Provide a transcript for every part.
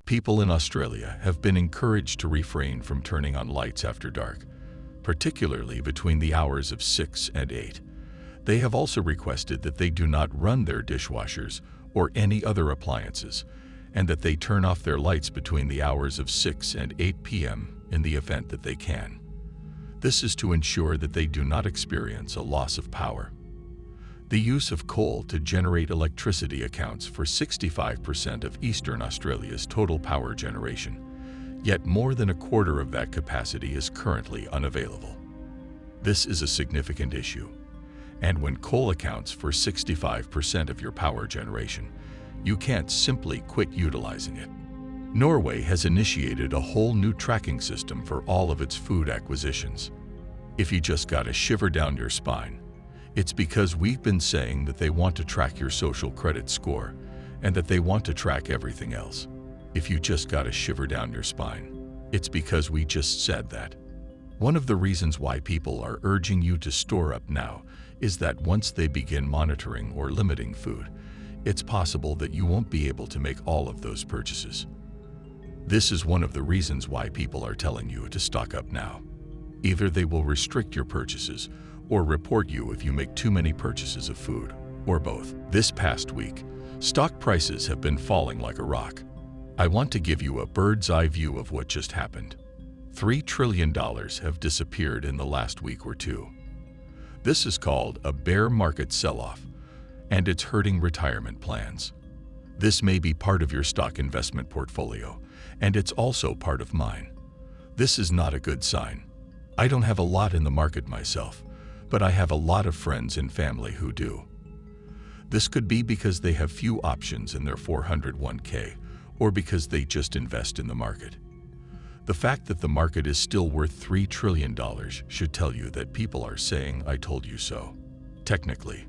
People in Australia have been encouraged to refrain from turning on lights after dark, particularly between the hours of 6 and 8. They have also requested that they do not run their dishwashers or any other appliances, and that they turn off their lights between the hours of 6 and 8 p.m. in the event that they can. This is to ensure that they do not experience a loss of power. The use of coal to generate electricity accounts for 65% of Eastern Australia's total power generation, yet more than a quarter of that capacity is currently unavailable. This is a significant issue, and when coal accounts for 65% of your power generation, you can't simply quit utilizing it. Norway has initiated a whole new tracking system for all of its food acquisitions. If you just got a shiver down your spine, it's because we've been saying that they want to track your social credit score and that they want to track everything else. If you just got a shiver down your spine, it's because we just said that. One of the reasons why people are urging you to store up now is that once they begin monitoring or limiting food, it's possible that you won't be able to make all of those purchases. This is one of the reasons why people are telling you to stock up now. Either they will restrict your purchases or report you if you make too many purchases of food, or both. This past week, stock prices have been falling like a rock. I want to give you a bird's eye view of what just happened. $3 trillion have disappeared in the last week or two. This is called a bear market sell-off, and it's hurting retirement plans. This may be part of your stock investment portfolio, and it's also part of mine. This is not a good sign. I don't have a lot in the market myself, but I have a lot of friends and family who do. This could be because they have few options in their 401k, or because they just invest in the market. The fact that the market is still worth $3 trillion should tell you that people are saying, "I told you so." Technically,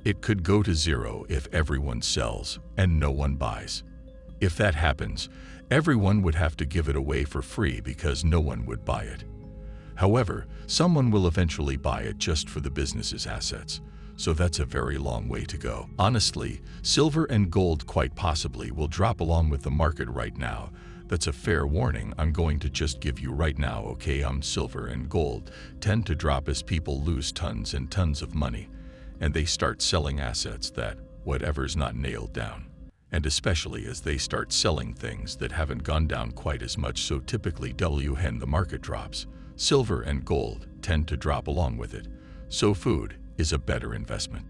it could go to zero if everyone sells and no one buys. If that happens, everyone would have to give it away for free because no one would buy it. However, someone will eventually buy it just for the business's assets, so that's a very long way to go. Honestly, silver and gold quite possibly will drop along with the market right now. That's a fair warning I'm going to just give you right now, okay? Silver and gold tend to drop as people lose tons and tons of money, and they start selling assets that whatever's not nailed down. And especially as they start selling things that haven't gone down quite as much, so typically when the market drops, silver and gold tend to drop along with it, so food is a better investment.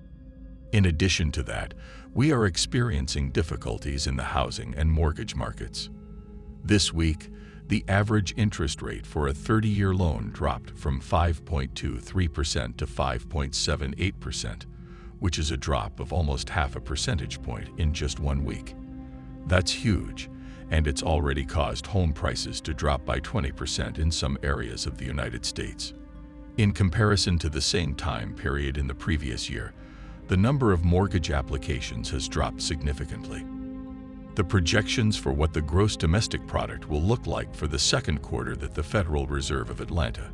In addition to that, we are experiencing difficulties in the housing and mortgage markets. This week, the average interest rate for a 30-year loan dropped from 5.23% to 5.78%, which is a drop of almost half a percentage point in just 1 week. That's huge, and it's already caused home prices to drop by 20% in some areas of the United States. In comparison to the same time period in the previous year, the number of mortgage applications has dropped significantly. The projections for what the gross domestic product will look like for the second quarter that the Federal Reserve of Atlanta,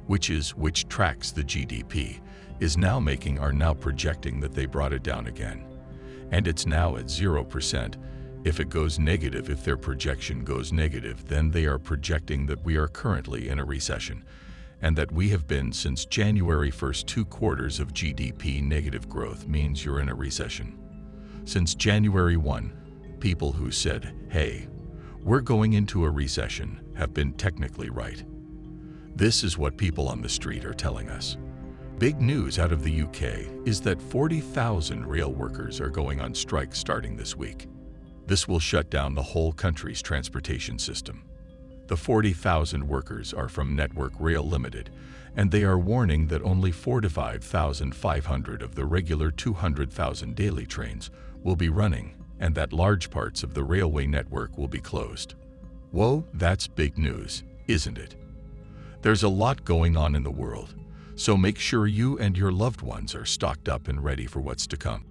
which tracks the GDP, is now making are now projecting that they brought it down again. And it's now at 0%. If it goes negative, if their projection goes negative, then they are projecting that we are currently in a recession, and that we have been since January 1st. 2 quarters of GDP negative growth means you're in a recession. Since January 1, people who said, "Hey, we're going into a recession," have been technically right. This is what people on the street are telling us. Big news out of the UK is that 40,000 rail workers are going on strike starting this week. This will shut down the whole country's transportation system. The 40,000 workers are from Network Rail Limited, and they are warning that only 4,000 to 5,500 of the regular 200,000 daily trains will be running, and that large parts of the railway network will be closed. Whoa, that's big news, isn't it? There's a lot going on in the world, so make sure you and your loved ones are stocked up and ready for what's to come.